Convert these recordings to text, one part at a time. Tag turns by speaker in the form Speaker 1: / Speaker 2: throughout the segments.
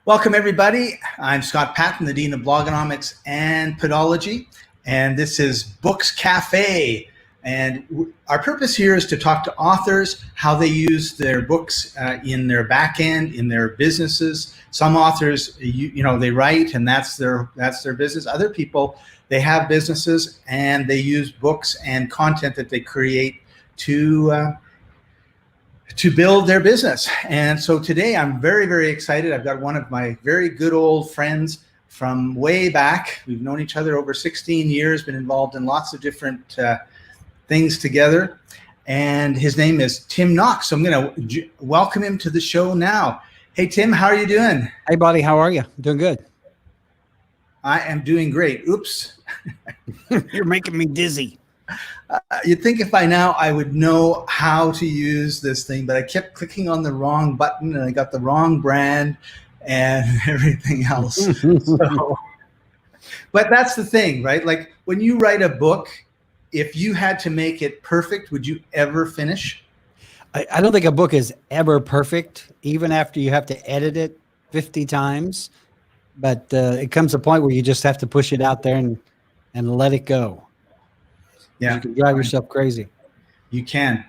Speaker 1: Welcome, everybody. I'm Scott Patton, the Dean of Blogonomics and Podology, and this is Books Cafe. And our purpose here is to talk to authors, how they use their books in their back end, in their businesses. Some authors, they write, and that's their business. Other people, they have businesses, and they use books and content that they create to build their business. And so today I'm very, very excited. I've got one of my very good old friends from way back. We've known each other over 16 years, been involved in lots of different things together. And his name is Tim Knox. So I'm going to welcome him to the show now. Hey, Tim, how are you doing?
Speaker 2: Hey, buddy. How are you? Doing good.
Speaker 1: I am doing great. Oops.
Speaker 2: You're making me dizzy.
Speaker 1: You'd think if by now I would know how to use this thing, but I kept clicking on the wrong button and I got the wrong brand and everything else. But that's the thing, right? Like when you write a book, if you had to make it perfect, would you ever finish?
Speaker 2: I don't think a book is ever perfect, even after you have to edit it 50 times. But it comes a point where you just have to push it out there and let it go.
Speaker 1: Yeah,
Speaker 2: you can drive yourself crazy.
Speaker 1: You can.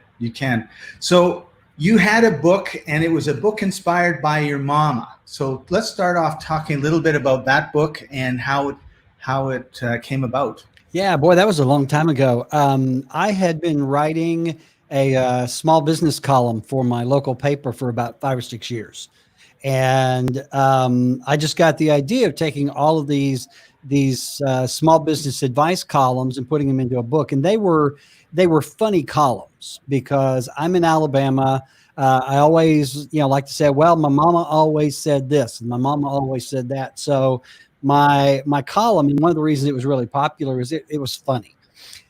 Speaker 1: So you had a book, and it was a book inspired by your mama. So let's start off talking a little bit about that book and how it came about.
Speaker 2: Yeah, boy, that was a long time ago. I had been writing a small business column for my local paper for about 5 or 6 years. And I just got the idea of taking all of these small business advice columns and putting them into a book. And they were funny columns because I'm in Alabama. I always, like to say, well, my mama always said this and my mama always said that. So my column, and one of the reasons it was really popular is it was funny.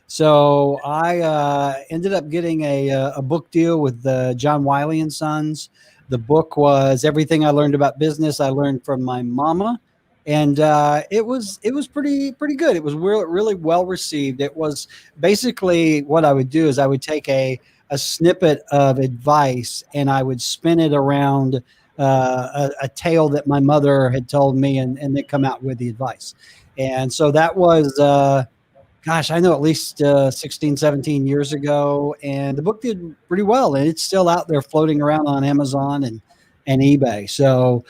Speaker 2: So I ended up getting a book deal with John Wiley and Sons. The book was everything I learned about business. I learned from my mama. And it was pretty good. It was really well received. It was basically what I would do is I would take a snippet of advice and I would spin it around a tale that my mother had told me and then come out with the advice. And so that was, I know at least 16, 17 years ago. And the book did pretty well. And it's still out there floating around on Amazon and eBay. So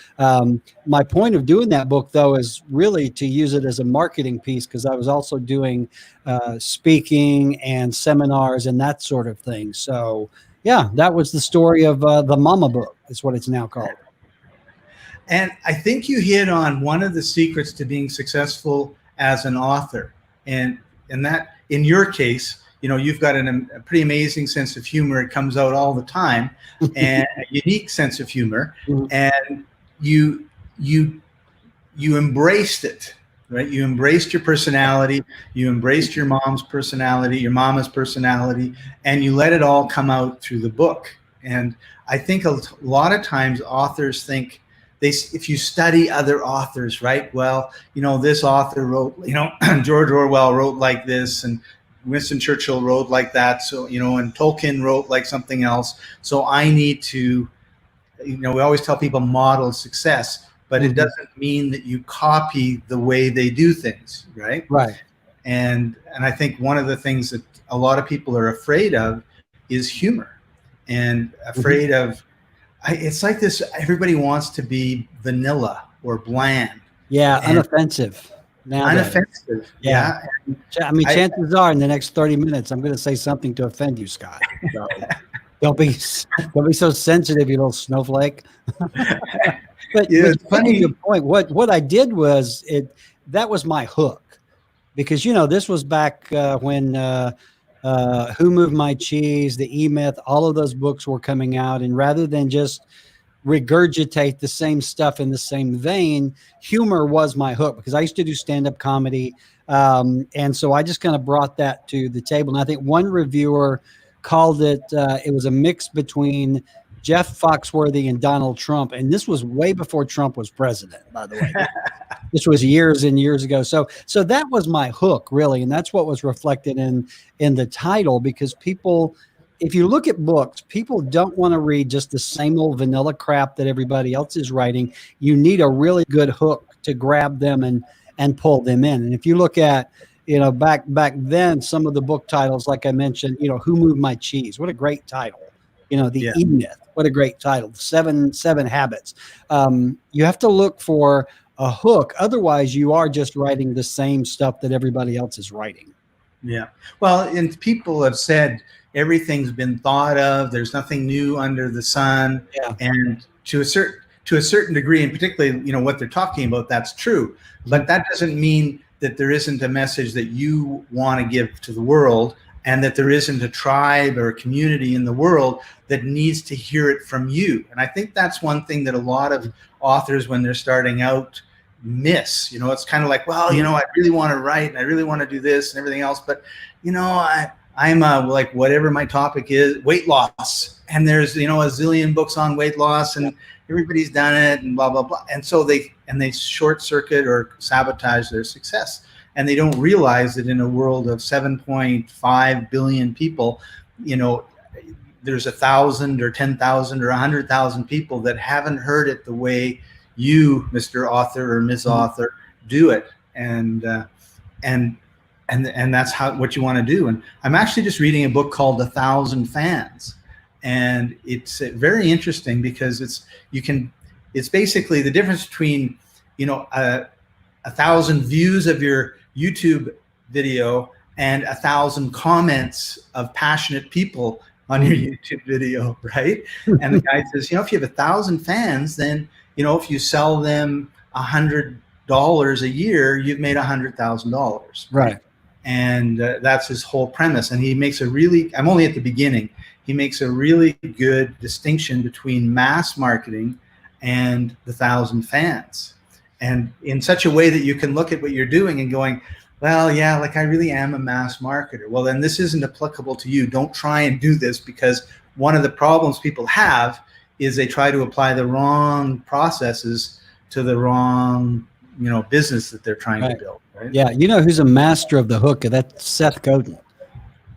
Speaker 2: my point of doing that book, though, is really to use it as a marketing piece because I was also doing speaking and seminars and that sort of thing. So, yeah, that was the story of the Mama book. Is what it's now called.
Speaker 1: And I think you hit on one of the secrets to being successful as an author. And that, in your case, you've got a pretty amazing sense of humor. It comes out all the time, and a unique sense of humor. And you embraced it, right? You embraced your personality. You embraced your mama's personality, and you let it all come out through the book. And I think a lot of times authors think if you study other authors, right? Well, this author wrote, George Orwell wrote like this, and Winston Churchill wrote like that. So, and Tolkien wrote like something else. So I need to, we always tell people model success, but it doesn't mean that you copy the way they do things, right?
Speaker 2: Right.
Speaker 1: And I think one of the things that a lot of people are afraid of is humor and afraid of, it's like this, everybody wants to be vanilla or bland.
Speaker 2: Yeah, unoffensive.
Speaker 1: Unoffensive. Yeah.
Speaker 2: I mean, chances are in the next 30 minutes, I'm going to say something to offend you, Scott. So don't be so sensitive, you little snowflake. But funny your point. What I did was that was my hook, because this was back when Who Moved My Cheese, The E-Myth, all of those books were coming out, and rather than just regurgitate the same stuff in the same vein, humor was my hook because I used to do stand-up comedy. And so I just kind of brought that to the table. And I think one reviewer called it was a mix between Jeff Foxworthy and Donald Trump. And this was way before Trump was president, by the way. This was years and years ago. So that was my hook, really. And that's what was reflected in the title, because people if you look at books, people don't want to read just the same old vanilla crap that everybody else is writing. You need a really good hook to grab them and pull them in. And if you look at, back then, some of the book titles, like I mentioned, Who Moved My Cheese? What a great title. The
Speaker 1: Yeah.
Speaker 2: E-Myth. What a great title. Seven Habits. You have to look for a hook. Otherwise, you are just writing the same stuff that everybody else is writing.
Speaker 1: Yeah. Well, and people have said everything's been thought of. There's nothing new under the sun.
Speaker 2: Yeah.
Speaker 1: And to a certain degree, and particularly, what they're talking about, that's true. But that doesn't mean that there isn't a message that you want to give to the world, and that there isn't a tribe or a community in the world that needs to hear it from you. And I think that's one thing that a lot of authors, when they're starting out, miss. It's kind of like, well, I really want to write and I really want to do this and everything else, but I'm like, whatever my topic is, weight loss, and there's a zillion books on weight loss, and everybody's done it, and blah blah blah, and so they short circuit or sabotage their success, and they don't realize that in a world of 7.5 billion people, there's 1,000 or 10,000 or 100,000 people that haven't heard it the way you, Mr. Author or Ms. Author, do it, and that's what you want to do. And I'm actually just reading a book called 1,000 Fans, and it's very interesting because it's basically the difference between 1,000 views of your YouTube video and 1,000 comments of passionate people on your YouTube video, right? And the guy says, if you have 1,000 fans, then if you sell them $100 a year, you've made $100,000.
Speaker 2: Right.
Speaker 1: And that's his whole premise. And he makes I'm only at the beginning. He makes a really good distinction between mass marketing and the 1,000 fans. And in such a way that you can look at what you're doing and going, well, yeah, like I really am a mass marketer. Well, then this isn't applicable to you. Don't try and do this, because one of the problems people have is they try to apply the wrong processes to the wrong, business that they're trying to build. Right?
Speaker 2: Yeah. Who's a master of the hook? That's Seth Godin.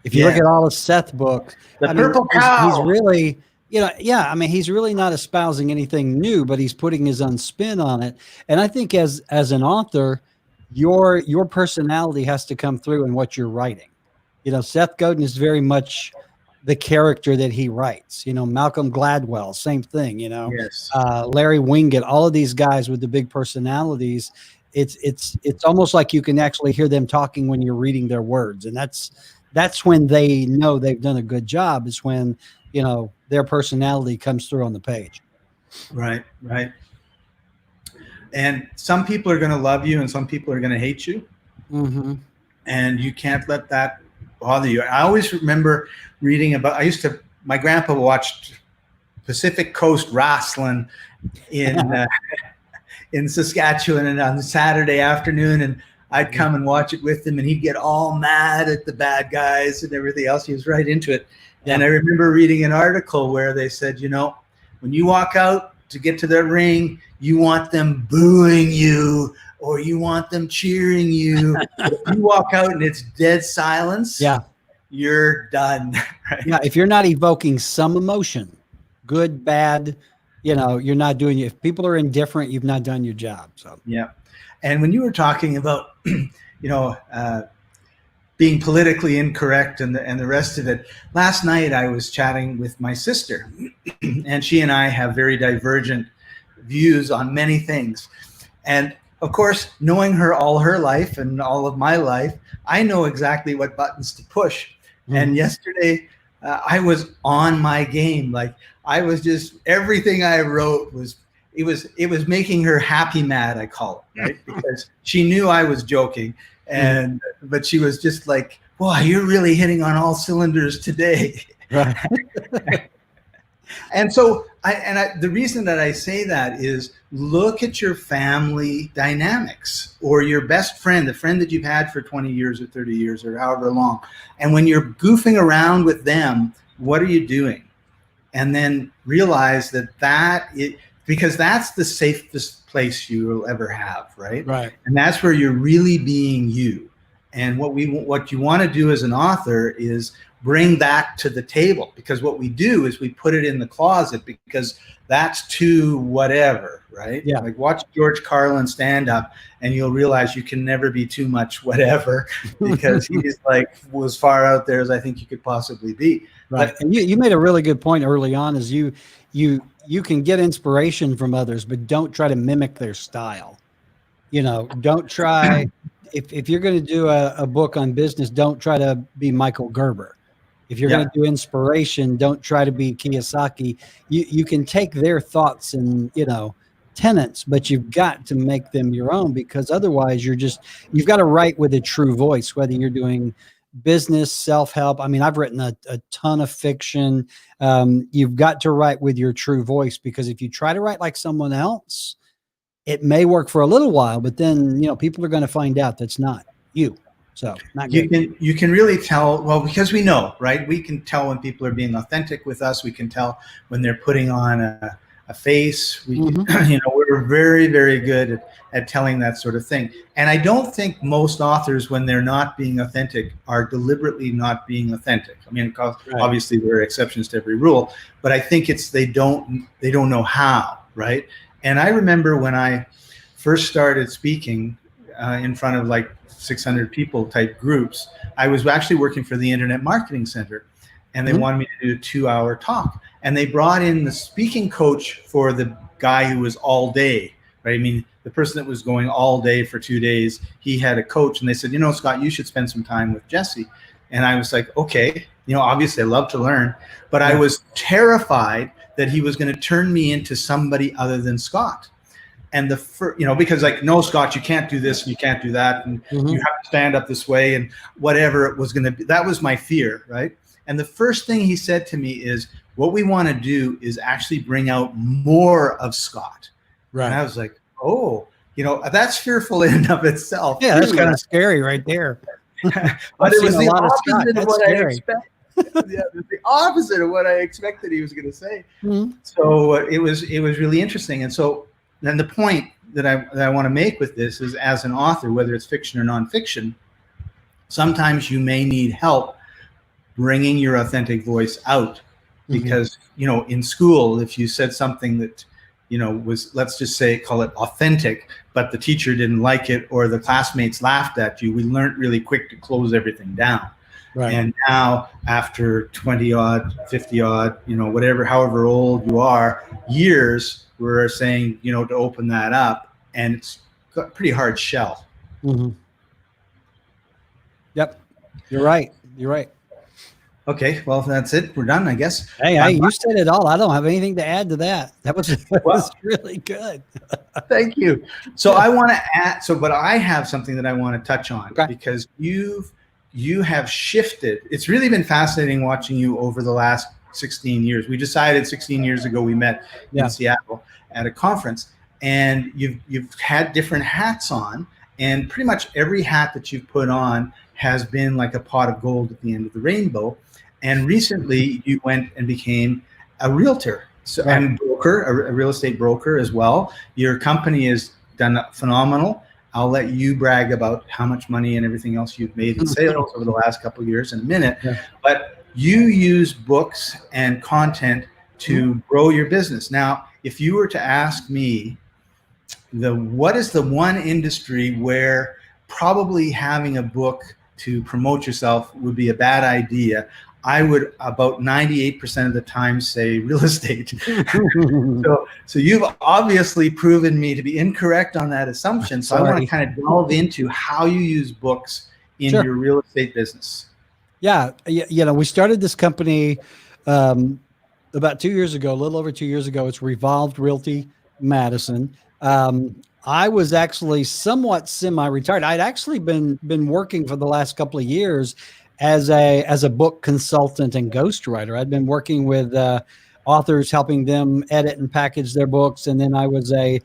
Speaker 2: If you look at all of Seth books,
Speaker 1: Purple Cow,
Speaker 2: he's really, he's really not espousing anything new, but he's putting his own spin on it. And I think as an author, your personality has to come through in what you're writing. Seth Godin is very much the character that he writes. Malcolm Gladwell, same thing.
Speaker 1: Yes.
Speaker 2: Larry Winget, all of these guys with the big personalities. It's almost like you can actually hear them talking when you're reading their words, and that's when they know they've done a good job. Is when their personality comes through on the page. Right.
Speaker 1: And some people are going to love you, and some people are going to hate you, and you can't let that bother you. I always remember reading about. My grandpa watched Pacific Coast wrestling in Saskatchewan, and on Saturday afternoon, and I'd come and watch it with him, and he'd get all mad at the bad guys and everything else. He was right into it. Yeah. And I remember reading an article where they said, when you walk out to get to their ring, you want them booing you or you want them cheering you. If you walk out and it's dead silence, you're done. Right?
Speaker 2: Yeah, if you're not evoking some emotion, good, bad, you're not doing it. If people are indifferent, you've not done your job. So
Speaker 1: yeah. And when you were talking about, being politically incorrect and the rest of it, last night I was chatting with my sister, and she and I have very divergent views on many things. And of course, knowing her all her life and all of my life, I know exactly what buttons to push. And yesterday, I was on my game. Like I was just, everything I wrote was making her happy mad, I call it, right? Because she knew I was joking, but she was just like, "Wow, you're really hitting on all cylinders today."
Speaker 2: Right.
Speaker 1: And so the reason that I say that is, look at your family dynamics, or your best friend, the friend that you've had for 20 years or 30 years or however long. And when you're goofing around with them, what are you doing? And then realize because that's the safest place you will ever have, right?
Speaker 2: Right.
Speaker 1: And that's where you're really being you. And what you want to do as an author is bring that to the table, because what we do is we put it in the closet because that's too whatever, right?
Speaker 2: Yeah.
Speaker 1: Like watch George Carlin stand up and you'll realize you can never be too much whatever, because he's like as far out there as I think you could possibly be.
Speaker 2: Right.
Speaker 1: But
Speaker 2: And you made a really good point early on, is you can get inspiration from others, but don't try to mimic their style. Don't try, if you're going to do a book on business, don't try to be Michael Gerber. If you're going to do inspiration, don't try to be Kiyosaki. You can take their thoughts and, tenets, but you've got to make them your own, because otherwise you've got to write with a true voice, whether you're doing business, self-help. I mean, I've written a ton of fiction. You've got to write with your true voice, because if you try to write like someone else, it may work for a little while, but then, people are going to find out that's not you. So not good.
Speaker 1: You can really tell, well, because we know, right? We can tell when people are being authentic with us. We can tell when they're putting on a face. We can, we're very, very good at telling that sort of thing. And I don't think most authors, when they're not being authentic, are deliberately not being authentic. I mean, obviously there are exceptions to every rule, but I think it's they don't know how, right? And I remember when I first started speaking in front of like 600 people type groups, I was actually working for the Internet Marketing Center, and they wanted me to do a 2-hour talk. And they brought in the speaking coach for the guy who was all day, right? I mean, the person that was going all day for 2 days, he had a coach, and they said, Scott, you should spend some time with Jesse. And I was like, okay, obviously I love to learn, but I was terrified that he was going to turn me into somebody other than Scott. And because like, no, Scott, you can't do this and you can't do that, and you have to stand up this way, and whatever it was going to be. That was my fear, right? And the first thing he said to me is, what we want to do is actually bring out more of Scott. Right. And I was like, oh, that's fearful in and of itself.
Speaker 2: Yeah, that's kind of scary right there.
Speaker 1: But it was the opposite of what I expected. The opposite of what I expected he was going to say. So it was really interesting. And so then the point that I want to make with this is, as an author, whether it's fiction or nonfiction, sometimes you may need help bringing your authentic voice out, because in school, if you said something that was, let's just say, call it authentic, but the teacher didn't like it or the classmates laughed at you, we learned really quick to close everything down. Right. And now, after 20 odd, 50 odd, whatever, however old you are, years, we're saying, to open that up, and it's got a pretty hard shell.
Speaker 2: Yep. You're right.
Speaker 1: Okay. Well, that's it. We're done, I guess.
Speaker 2: Hey, you said it all. I don't have anything to add to that. That was really good.
Speaker 1: Thank you. So I want to add, but I have something that I want to touch on, because you have shifted. It's really been fascinating watching you over the last 16 years. We decided 16 years ago, we met in Seattle at a conference, and you've had different hats on, and pretty much every hat that you've put on has been like a pot of gold at the end of the rainbow. And recently you went and became a realtor, and broker, a real estate broker as well. Your company has done phenomenal. I'll let you brag about how much money and everything else you've made in sales over the last couple of years in a minute. But you use books and content to grow your business. Now, if you were to ask me, what is the one industry where probably having a book to promote yourself would be a bad idea, I would about 98% of the time say real estate. So you've obviously proven me to be incorrect on that assumption. So I want to kind of delve into how you use books in your real estate business.
Speaker 2: Yeah. We started this company about 2 years ago, a little over 2 years ago. It's Revolved Realty Madison. I was actually somewhat semi-retired. I'd actually been working for the last couple of years as a book consultant and ghostwriter. I'd been working with authors, helping them edit and package their books, and then I was a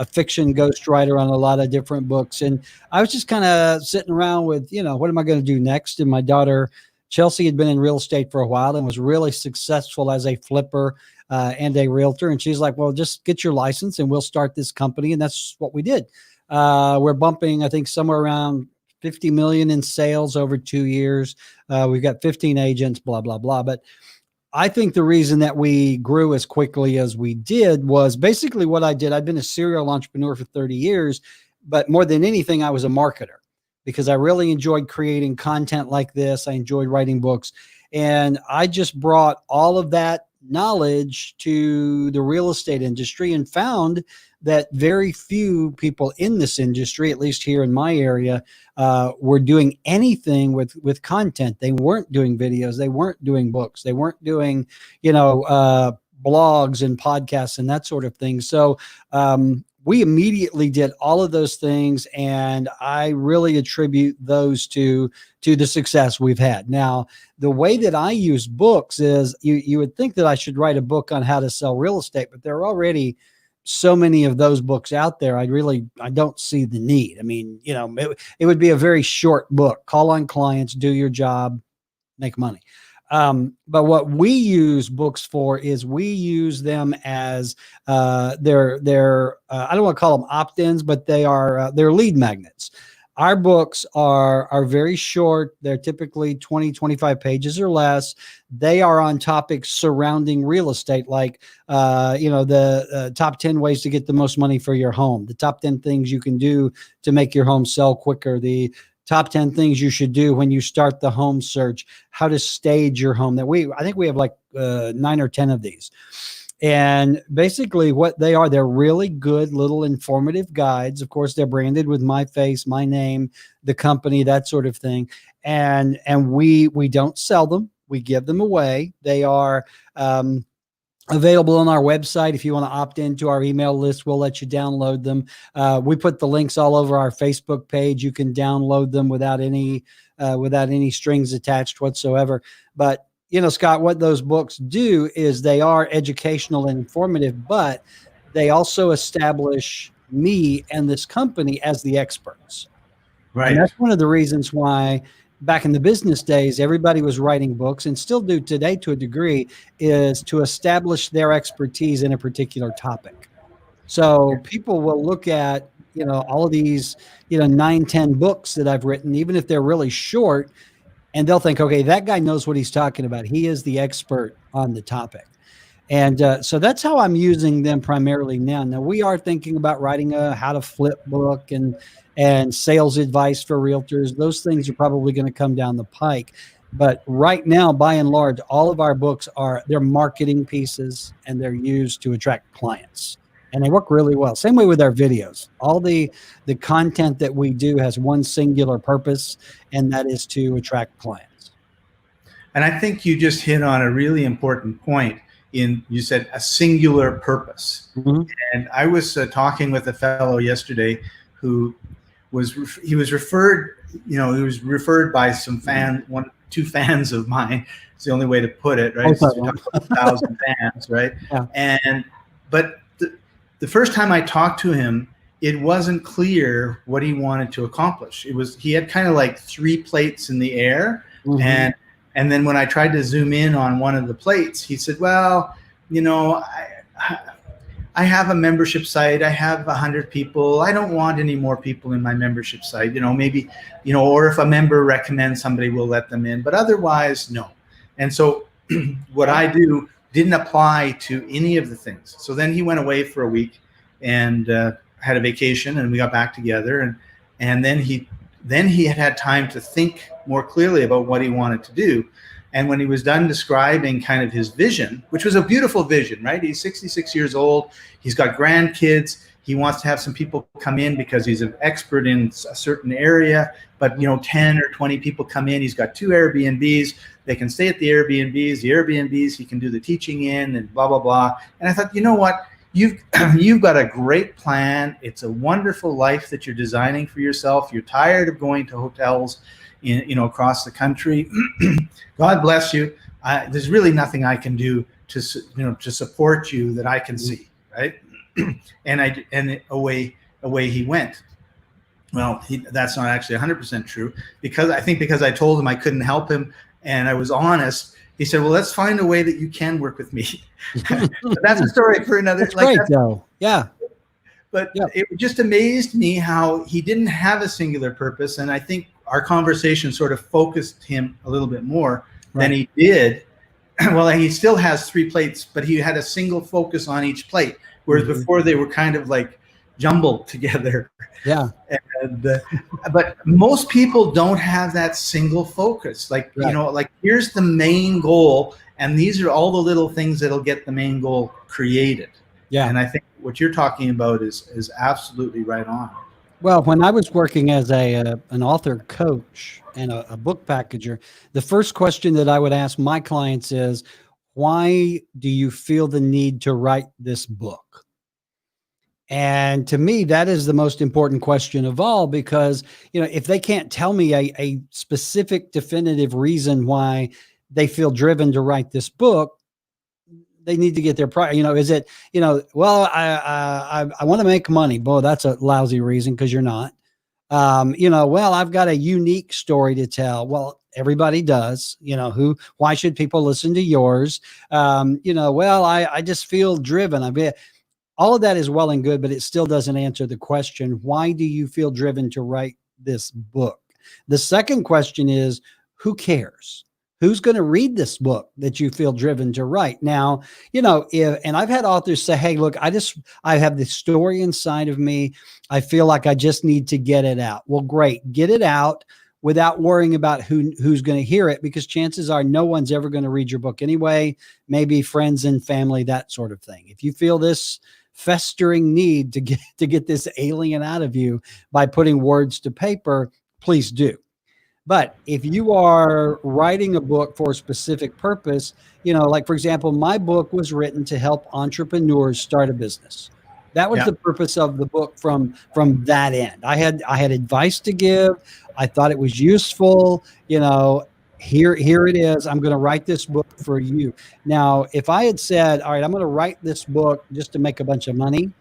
Speaker 2: fiction ghostwriter on a lot of different books. And I was just kind of sitting around with, what am I going to do next? And my daughter Chelsea had been in real estate for a while and was really successful as a flipper and a realtor. And she's like, well, just get your license and we'll start this company. And that's what we did. We're bumping, I think, somewhere around 50 million in sales over 2 years. We've got 15 agents, blah, blah, blah. But I think the reason that we grew as quickly as we did was basically what I did. I've been a serial entrepreneur for 30 years, but more than anything, I was a marketer because I really enjoyed creating content like this. I enjoyed writing books. And I just brought all of that knowledge to the real estate industry and found that very few people in this industry, at least here in my area, were doing anything with content. They weren't doing videos. They weren't doing books. They weren't doing, blogs and podcasts and that sort of thing. So we immediately did all of those things, and I really attribute those to the success we've had. Now, the way that I use books is you would think that I should write a book on how to sell real estate, but there are already so many of those books out there. I don't see the need. I mean, it would be a very short book. Call on clients, do your job, make money. But what we use books for is we use them as they're I don't want to call them opt-ins, but they're lead magnets. Our books are very short. They're typically 20, 25 pages or less. They are on topics surrounding real estate, like, the top 10 ways to get the most money for your home, the top 10 things you can do to make your home sell quicker, the top 10 things you should do when you start the home search, how to stage your home. I think we have like 9 or 10 of these. And basically what they are, they're really good little informative guides. Of course, they're branded with my face, my name, the company, that sort of thing. And we don't sell them. We give them away. They are available on our website. If you want to opt into our email list, we'll let you download them. We put the links all over our Facebook page. You can download them without any strings attached whatsoever. But Scott, what those books do is they are educational and informative, but they also establish me and this company as the experts.
Speaker 1: Right.
Speaker 2: And that's one of the reasons why back in the business days, everybody was writing books, and still do today to a degree, is to establish their expertise in a particular topic. So people will look at, all of these, 9, 10 books that I've written, even if they're really short, and they'll think, okay, that guy knows what he's talking about. He is the expert on the topic. And so that's how I'm using them primarily now. Now, we are thinking about writing a how to flip book and sales advice for realtors. Those things are probably going to come down the pike. But right now, by and large, all of our books they're marketing pieces, and they're used to attract clients. And they work really well. Same way with our videos. All the content that we do has one singular purpose, and that is to attract clients.
Speaker 1: And I think you just hit on a really important point. You said a singular purpose. Mm-hmm. And I was talking with a fellow yesterday who was referred by some two fans of mine. It's the only way to put it, right? So we talked about 1,000 fans, right? Yeah. But the first time I talked to him, it wasn't clear what he wanted to accomplish. He had kind of like 3 plates in the air. Mm-hmm. And then when I tried to zoom in on one of the plates, he said, well, I have a membership site. I have 100 people. I don't want any more people in my membership site. Maybe, or if a member recommends somebody, we'll let them in. But otherwise, no. And so what I do didn't apply to any of the things. So then he went away for a week and had a vacation, and we got back together. And then he had time to think more clearly about what he wanted to do. And when he was done describing kind of his vision, which was a beautiful vision, right? He's 66 years old. He's got grandkids. He wants to have some people come in because he's an expert in a certain area. But, 10 or 20 people come in. He's got 2 Airbnbs. They can stay at the Airbnbs. The Airbnbs he can do the teaching in, and blah, blah, blah. And I thought, you know what? You've got a great plan. It's a wonderful life that you're designing for yourself. You're tired of going to hotels across the country. God bless you. There's really nothing I can do to support you that I can see, right? and away he went. Well, that's not actually 100% true, because I told him I couldn't help him and I was honest. He said, well, let's find a way that you can work with me. But that's a story for another.
Speaker 2: That's great, though. Yeah.
Speaker 1: But
Speaker 2: Yeah.
Speaker 1: it just amazed me how he didn't have a singular purpose. And I think our conversation sort of focused him a little bit more than
Speaker 2: Right.
Speaker 1: he did. Well, he still has 3 plates, but he had a single focus on each plate. Whereas
Speaker 2: Mhm.
Speaker 1: before they were kind of like jumbled together.
Speaker 2: Yeah.
Speaker 1: And, but most people don't have that single focus. Like,
Speaker 2: Right.
Speaker 1: like here's the main goal, and these are all the little things that'll get the main goal created.
Speaker 2: Yeah.
Speaker 1: And I think what you're talking about is absolutely right on.
Speaker 2: Well, when I was working as an author coach and a book packager, the first question that I would ask my clients is, why do you feel the need to write this book? And to me, that is the most important question of all, because, if they can't tell me a specific definitive reason why they feel driven to write this book, they need to get their price. Is it, well, I want to make money. Boy, that's a lousy reason, because you're not. Well, I've got a unique story to tell. Well, everybody does. Why should people listen to yours? Well, I just feel driven. I mean, all of that is well and good, but it still doesn't answer the question, why do you feel driven to write this book? The second question is, who cares? Who's going to read this book that you feel driven to write? Now, and I've had authors say, hey, look, I have this story inside of me. I feel like I just need to get it out. Well, great. Get it out without worrying about who's going to hear it, because chances are no one's ever going to read your book anyway, maybe friends and family, that sort of thing. If you feel this festering need to get this alien out of you by putting words to paper, please do. But if you are writing a book for a specific purpose, like, for example, my book was written to help entrepreneurs start a business. That was the purpose of the book from that end. I had advice to give. I thought it was useful. Here it is. I'm going to write this book for you. Now, if I had said, all right, I'm going to write this book just to make a bunch of money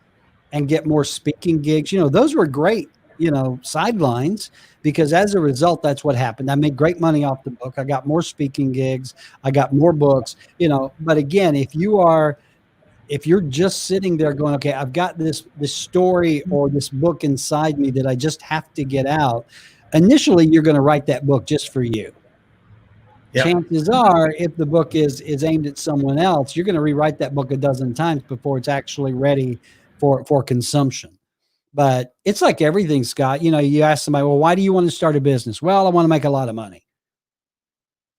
Speaker 2: and get more speaking gigs, those were great, sidelines, because as a result, that's what happened. I made great money off the book. I got more speaking gigs. I got more books, but again, if you're just sitting there going, okay, I've got this story or this book inside me that I just have to get out, initially, you're going to write that book just for you. Yep. Chances are, if the book is aimed at someone else, you're going to rewrite that book a dozen times before it's actually ready for consumption. But it's like everything, Scott. You ask somebody, well, why do you want to start a business? Well, I want to make a lot of money.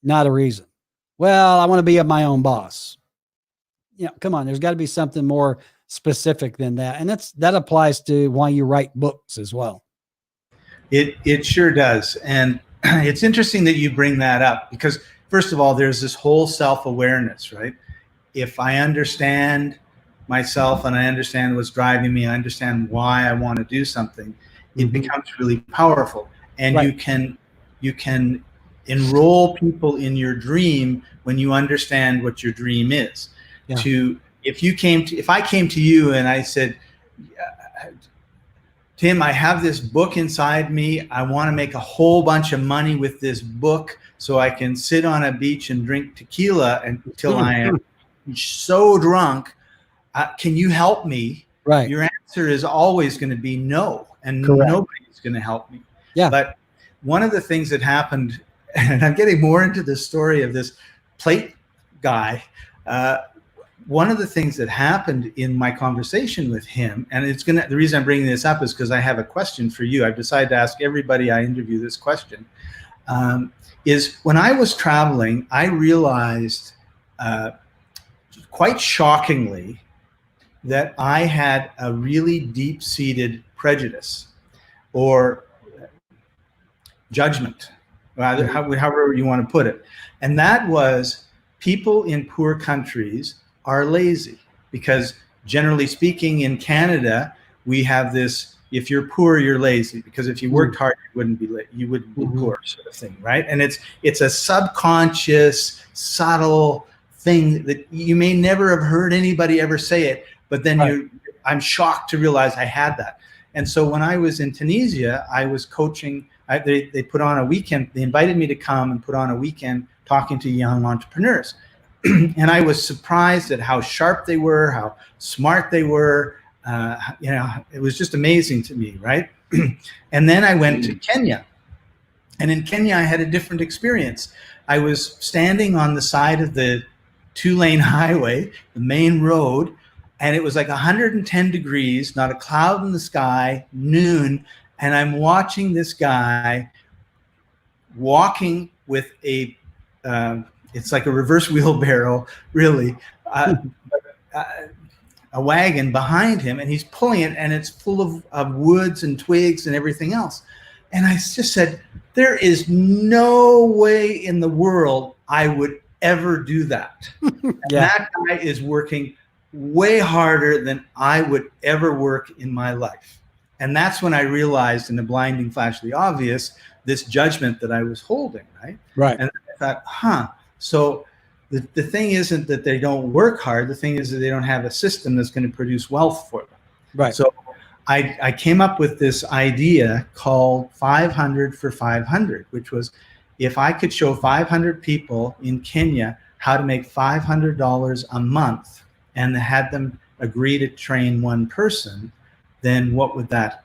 Speaker 2: Not a reason. Well, I want to be my own boss. Come on, there's got to be something more specific than that. And that applies to why you write books as well.
Speaker 1: It sure does. And it's interesting that you bring that up, because first of all, there's this whole self-awareness, right? If I understand myself and I understand what's driving me, I understand why I want to do something, it becomes really powerful. And right. you can enroll people in your dream when you understand what your dream is. Yeah. If I came to you and I said, Tim, I have this book inside me. I want to make a whole bunch of money with this book so I can sit on a beach and drink tequila until I am so drunk. Can you help me?
Speaker 2: Right.
Speaker 1: Your answer is always going to be no, and
Speaker 2: correct.
Speaker 1: Nobody's going to help me.
Speaker 2: Yeah.
Speaker 1: But one of the things that happened, and I'm getting more into the story of this plate guy, one of the things that happened in my conversation with him, and the reason I'm bringing this up is because I have a question for you. I've decided to ask everybody I interview this question, is when I was traveling, I realized quite shockingly that I had a really deep-seated prejudice or judgment, however you want to put it. And that was, people in poor countries are lazy, because generally speaking in Canada, we have this, if you're poor, you're lazy, because if you worked hard, you wouldn't be poor, sort of thing, right? And it's a subconscious, subtle thing that you may never have heard anybody ever say it, but then right. I'm shocked to realize I had that. And so when I was in Tunisia, I was coaching, they put on a weekend, they invited me to come and put on a weekend talking to young entrepreneurs. And I was surprised at how sharp they were, how smart they were, It was just amazing to me, right? And then I went to Kenya. And in Kenya, I had a different experience. I was standing on the side of the 2-lane highway, the main road, and it was like 110 degrees, not a cloud in the sky, noon, and I'm watching this guy walking with it's like a reverse wheelbarrow, really, a wagon behind him, and he's pulling it, and it's full of woods and twigs and everything else. And I just said, there is no way in the world I would ever do that. And that guy is working way harder than I would ever work in my life. And that's when I realized, in the blinding flash of the obvious, this judgment that I was holding, right?
Speaker 2: Right.
Speaker 1: And I thought, so the thing isn't that they don't work hard. The thing is that they don't have a system that's going to produce wealth for them.
Speaker 2: Right.
Speaker 1: So I came up with this idea called 500 for 500, which was, if I could show 500 people in Kenya how to make $500 a month and had them agree to train one person, then what would happen?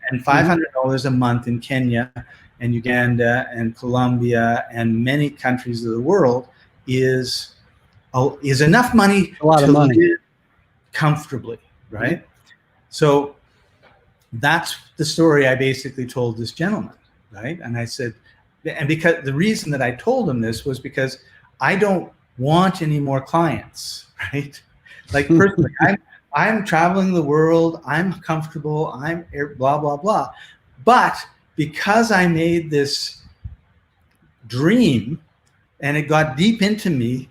Speaker 1: And $500 a month in Kenya and Uganda and Colombia and many countries of the world is enough money to live comfortably, right? So that's the story I basically told this gentleman, right? And I said, and because the reason that I told him this was because I don't want any more clients, right? Like, personally, I'm traveling the world, I'm comfortable, I'm blah, blah, blah. But because I made this dream and it got deep into me,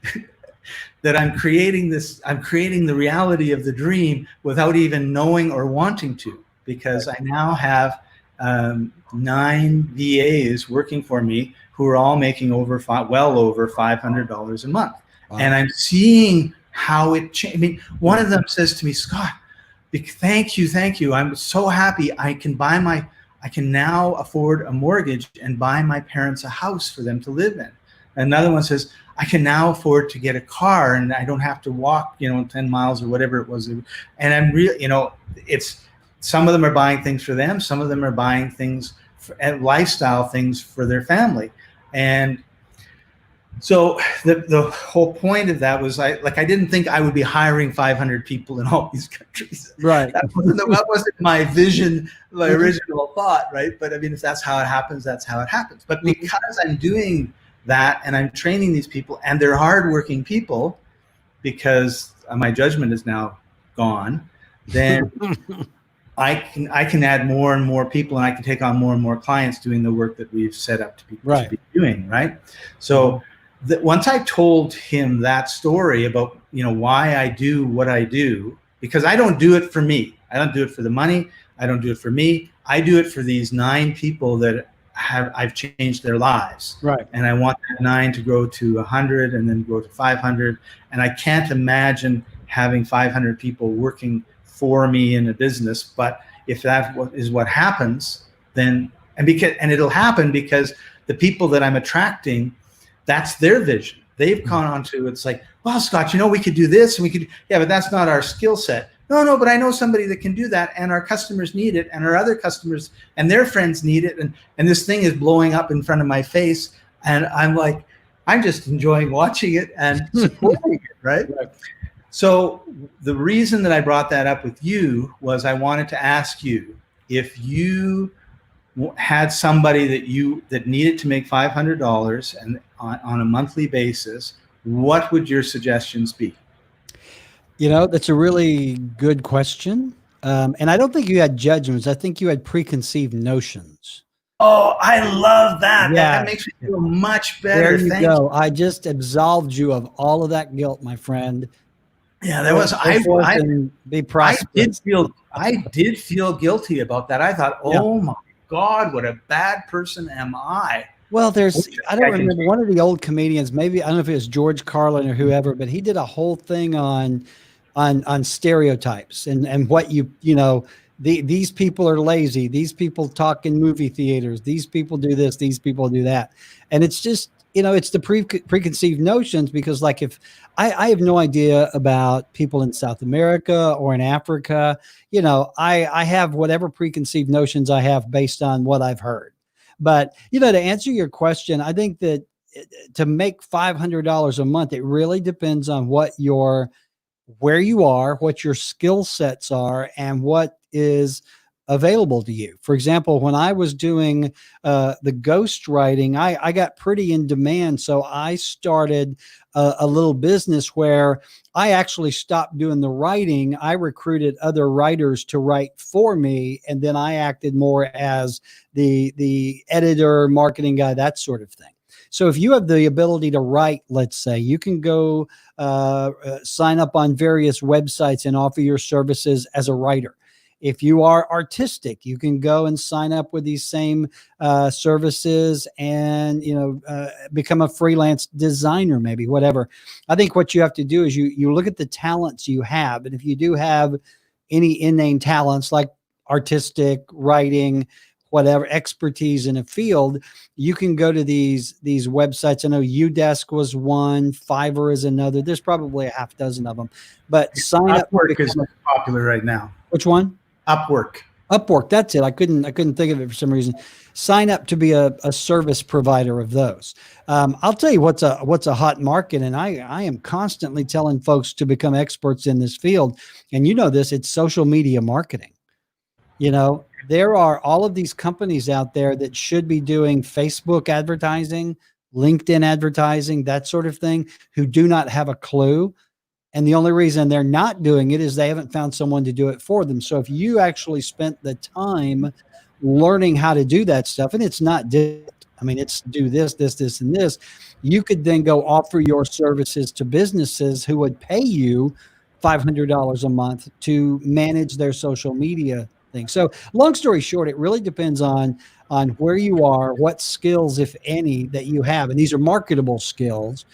Speaker 1: that I'm creating the reality of the dream without even knowing or wanting to, because I now have 9 VAs working for me who are all making well over $500 a month. Wow. And I'm seeing how it changed. I mean, one of them says to me, Scott, thank you. I'm so happy I can now afford a mortgage and buy my parents a house for them to live in. Another one says, I can now afford to get a car and I don't have to walk, 10 miles or whatever it was. And I'm really, it's, some of them are buying things for them. Some of them are buying things, lifestyle things for their family. And so the whole point of that was I didn't think I would be hiring 500 people in all these countries.
Speaker 2: Right.
Speaker 1: That wasn't my vision, my original thought, right? But I mean, if that's how it happens, that's how it happens. But because I'm doing that and I'm training these people and they're hardworking people, because my judgment is now gone, then I can add more and more people and I can take on more and more clients doing the work that we've set up to be doing, right? So once I told him that story about, why I do what I do, because I don't do it for me. I don't do it for the money. I don't do it for me. I do it for these 9 people that I've changed their lives. Right. And I want that 9 to grow to 100 and then grow to 500. And I can't imagine having 500 people working for me in a business. But if that is what happens, then, and it'll happen because the people that I'm attracting, that's their vision. They've gone on to, it's like, well, Scott, we could do this and we could, but that's not our skill set. No, but I know somebody that can do that, and our customers need it, and our other customers and their friends need it, and this thing is blowing up in front of my face, and I'm just enjoying watching it and supporting it, right? So the reason that I brought that up with you was I wanted to ask you, if you had somebody that needed to make $500 and on a monthly basis, what would your suggestions be?
Speaker 2: That's a really good question. And I don't think you had judgments. I think you had preconceived notions.
Speaker 1: Oh, I love that.
Speaker 2: Yeah.
Speaker 1: That makes me feel much better.
Speaker 2: There you go. I just absolved you of all of that guilt, my friend.
Speaker 1: Yeah, there was. I did feel guilty about that. I thought, oh my God, what a bad person am I?
Speaker 2: Well, I don't remember, one of the old comedians, maybe, I don't know if it was George Carlin or whoever, but he did a whole thing on stereotypes and what these people are lazy. These people talk in movie theaters. These people do this. These people do that. And it's just, it's the preconceived notions, because like if I have no idea about people in South America or in Africa, I have whatever preconceived notions I have based on what I've heard. But, to answer your question, I think that to make $500 a month, it really depends on where you are, what your skill sets are, and what is available to you. For example, when I was doing the ghost writing, I got pretty in demand. So I started a little business where I actually stopped doing the writing. I recruited other writers to write for me, and then I acted more as the editor, marketing guy, that sort of thing. So if you have the ability to write, let's say, you can go sign up on various websites and offer your services as a writer. If you are artistic, you can go and sign up with these same services and, become a freelance designer, maybe, whatever. I think what you have to do is you look at the talents you have. And if you do have any inane talents like artistic, writing, whatever, expertise in a field, you can go to these websites. I know Udesk was one, Fiverr is another. There's probably a half dozen of them, but sign up.
Speaker 1: Upwork is popular right now.
Speaker 2: Which one?
Speaker 1: Upwork.
Speaker 2: That's it. I couldn't think of it for some reason. Sign up to be a service provider of those. I'll tell you what's a hot market, and I am constantly telling folks to become experts in this field. And this, it's social media marketing. There are all of these companies out there that should be doing Facebook advertising, LinkedIn advertising, that sort of thing, who do not have a clue. And the only reason they're not doing it is they haven't found someone to do it for them. So if you actually spent the time learning how to do that stuff, and it's not difficult, it's do this, and this, you could then go offer your services to businesses who would pay you $500 a month to manage their social media thing. So long story short, it really depends on where you are, what skills, if any, that you have. And these are marketable skills.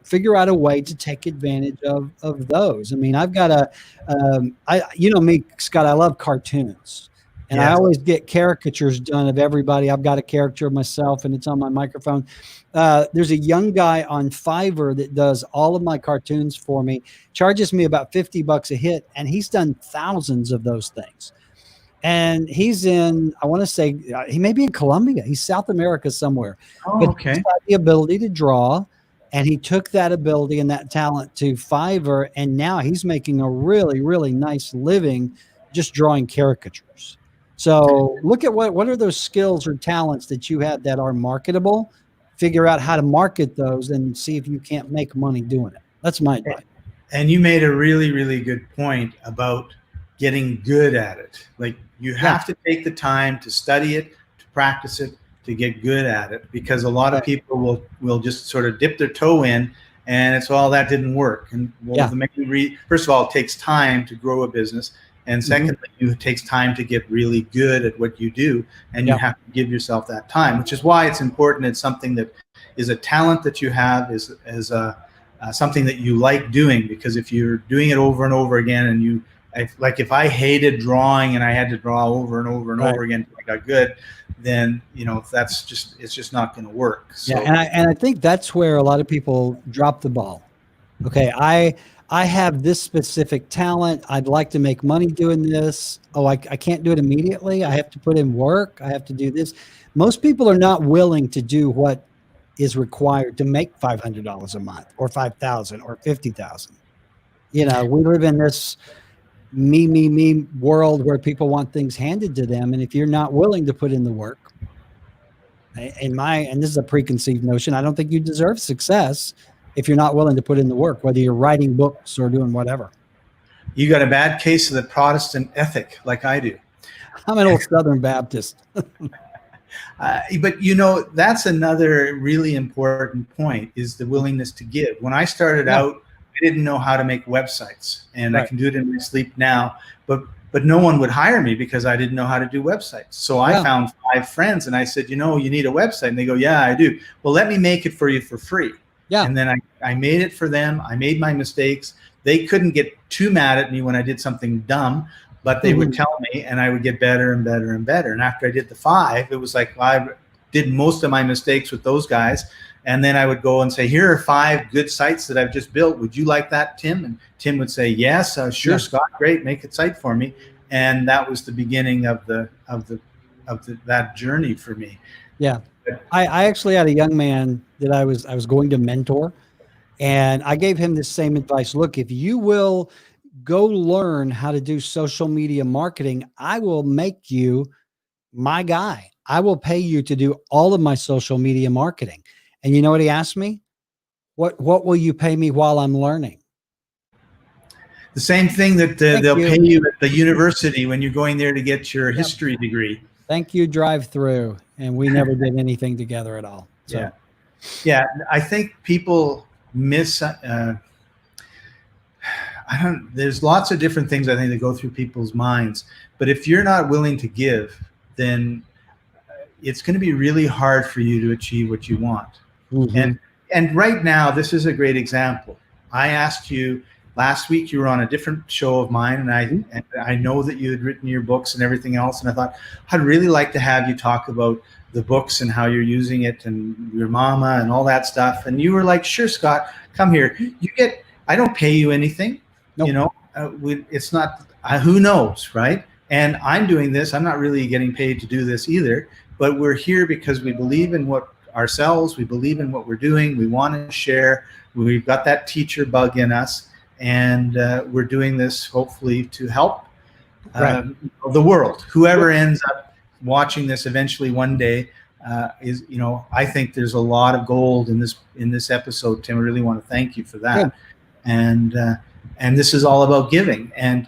Speaker 2: Figure out a way to take advantage of those. I've got me, Scott, I love cartoons. And I always get caricatures done of everybody. I've got a caricature of myself, and it's on my microphone. There's a young guy on Fiverr that does all of my cartoons for me, charges me about $50 a hit, and he's done thousands of those things. And he's in, I want to say, he may be in Colombia. He's South America somewhere.
Speaker 1: Oh,
Speaker 2: but
Speaker 1: okay.
Speaker 2: He's got the ability to draw, and he took that ability and that talent to Fiverr, and now he's making a really, really nice living just drawing caricatures. So look at what are those skills or talents that you have that are marketable. Figure out how to market those and see if you can't make money doing it. That's my advice.
Speaker 1: And you made a really, really good point about getting good at it. Like you have to take the time to study it, to practice it, to get good at it, because a lot of people will just sort of dip their toe in and it's that didn't work. And first of all, it takes time to grow a business. And secondly, it takes time to get really good at what you do, and you have to give yourself that time, which is why it's important. It's something that is a talent that you have, is something that you like doing, because if you're doing it over and over again, and if I hated drawing and I had to draw over and over and over again until I got good, then it's just not going to work. So.
Speaker 2: Yeah, and I think that's where a lot of people drop the ball. Okay, I have this specific talent. I'd like to make money doing this. Oh, I can't do it immediately. I have to put in work. I have to do this. Most people are not willing to do what is required to make $500 a month or $5,000 or $50,000. We live in this me world where people want things handed to them. And if you're not willing to put in the work, and this is a preconceived notion, I don't think you deserve success if you're not willing to put in the work, whether you're writing books or doing whatever.
Speaker 1: You got a bad case of the Protestant ethic, like I do.
Speaker 2: I'm an old Southern Baptist.
Speaker 1: But that's another really important point, is the willingness to give. When I started out, I didn't know how to make websites, and I can do it in my sleep now, but no one would hire me because I didn't know how to do websites. So I found 5 friends and I said, you need a website. And they go, yeah, I do. Well, let me make it for you for free. Yeah. And then I made it for them. I made my mistakes. They couldn't get too mad at me when I did something dumb, but they would tell me, and I would get better and better and better. And after I did the 5, it was like, well, did most of my mistakes with those guys. And then I would go and say, here are 5 good sites that I've just built. Would you like that, Tim? And Tim would say, yes, sure, yeah. Scott, great, make a site for me. And that was the beginning of that journey for me.
Speaker 2: Yeah. I actually had a young man that I was going to mentor, and I gave him this same advice. Look, if you will go learn how to do social media marketing, I will make you my guy. I will pay you to do all of my social media marketing. And you know what he asked me? What will you pay me while I'm learning?
Speaker 1: The same thing that they'll pay you at the university when you're going there to get your history degree.
Speaker 2: Thank you, drive through. And we never did anything together at all. So.
Speaker 1: Yeah. I think people miss, there's lots of different things I think that go through people's minds, but if you're not willing to give, then it's going to be really hard for you to achieve what you want. Mm-hmm. And right now, this is a great example. I asked you last week, you were on a different show of mine, and I know that you had written your books and everything else, and I thought, I'd really like to have you talk about the books and how you're using it and your mama and all that stuff. And you were like, sure, Scott, come here. I don't pay you anything. Nope. You know, it's not, who knows, right? And I'm doing this. I'm not really getting paid to do this either, but we're here because we believe in ourselves. We believe in what we're doing. We want to share. We've got that teacher bug in us, and we're doing this hopefully to help the world. Whoever ends up watching this eventually one day is, you know, I think there's a lot of gold in this episode, Tim. I really want to thank you for that. Yeah. And this is all about giving, and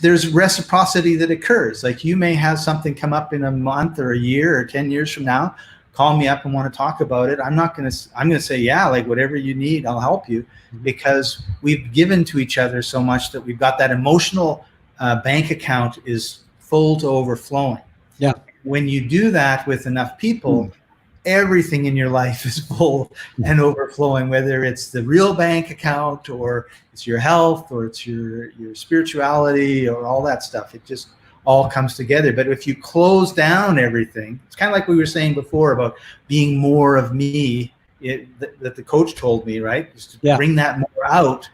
Speaker 1: there's reciprocity that occurs. Like, you may have something come up in a month or a year or 10 years from now, call me up and want to talk about it. I'm going to say, yeah, like, whatever you need, I'll help you, because we've given to each other so much that we've got that emotional bank account is full to overflowing. Yeah. When you do that with enough people, everything in your life is full and overflowing, whether it's the real bank account or it's your health or it's your spirituality or all that stuff. It just all comes together. But if you close down everything, it's kind of like we were saying before about being more of me, that the coach told me, right? Just to bring that more out.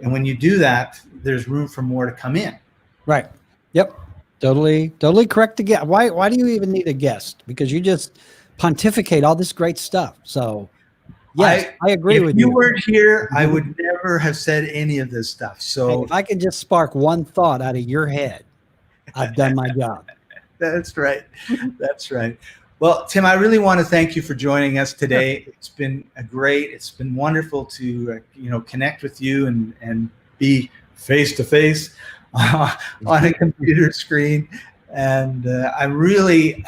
Speaker 1: And when you do that, there's room for more to come in.
Speaker 2: Right. Yep. Totally correct. Again. Why do you even need a guest? Because you just pontificate all this great stuff. So yes, I agree with you.
Speaker 1: If you weren't here, I would never have said any of this stuff. So
Speaker 2: if I could just spark one thought out of your head, I've done my job.
Speaker 1: That's right. That's right. Well, Tim, I really want to thank you for joining us today. It's been it's been wonderful to connect with you and be face to face on a computer screen. And I'm really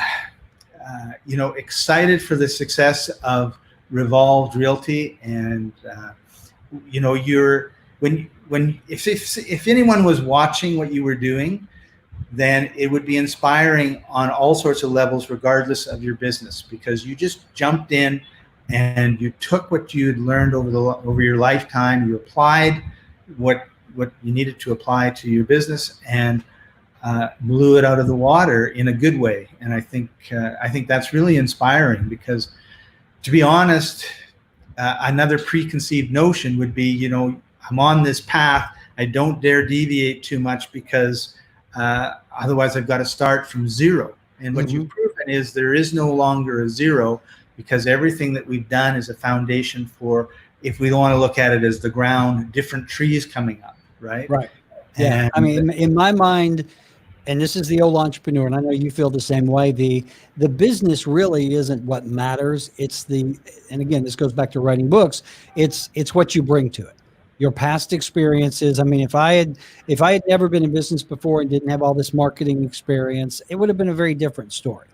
Speaker 1: excited for the success of Revolved Realty. And if anyone was watching what you were doing, then it would be inspiring on all sorts of levels, regardless of your business, because you just jumped in and you took what you had learned over your lifetime, you applied what you needed to apply to your business, and blew it out of the water in a good way. And I think that's really inspiring, because, to be honest, another preconceived notion would be, I'm on this path, I don't dare deviate too much, because otherwise I've got to start from zero. And what you've proven is there is no longer a zero, because everything that we've done is a foundation for, if we don't want to look at it as the ground, different trees coming up, right?
Speaker 2: Right. Yeah. And I mean, in my mind, and this is the old entrepreneur, and I know you feel the same way, the business really isn't what matters. And again, this goes back to writing books. It's what you bring to it. Your past experiences. I mean, if I had never been in business before and didn't have all this marketing experience, it would have been a very different story.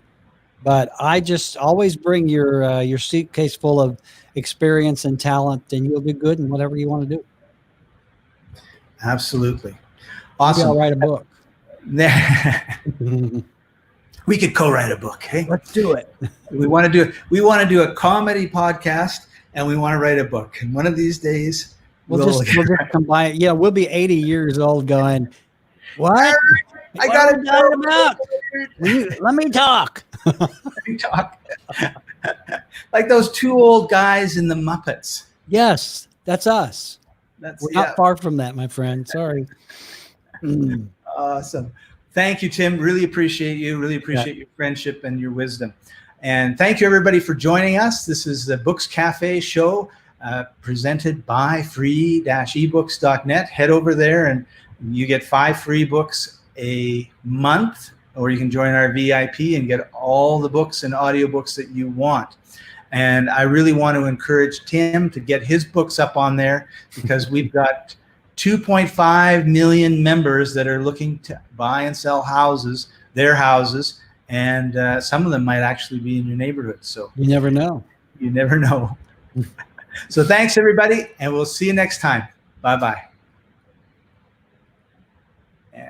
Speaker 2: But I just always bring your suitcase full of experience and talent, and you'll do good in whatever you want to do.
Speaker 1: Absolutely. Awesome.
Speaker 2: Maybe I'll write a book.
Speaker 1: We could co-write a book. Hey,
Speaker 2: let's do it.
Speaker 1: We want to do a comedy podcast, and we want to write a book. And one of these days,
Speaker 2: we'll just combine. Yeah, we'll be 80 years old going, what?
Speaker 1: I got to
Speaker 2: Time out. Let me talk.
Speaker 1: talk. Like those two old guys in the Muppets.
Speaker 2: Yes, that's us.
Speaker 1: That's
Speaker 2: We're not far from that, my friend. Sorry.
Speaker 1: Awesome. Thank you, Tim. Really appreciate you. Really appreciate your friendship and your wisdom. And thank you, everybody, for joining us. This is the Books Cafe show presented by free-ebooks.net. Head over there and you get 5 free books a month, or you can join our VIP and get all the books and audiobooks that you want. And I really want to encourage Tim to get his books up on there, because we've got 2.5 million members that are looking to buy and sell houses, their houses, and some of them might actually be in your neighborhood. So
Speaker 2: You never know.
Speaker 1: you never know. So thanks, everybody, and we'll see you next time. Bye-bye.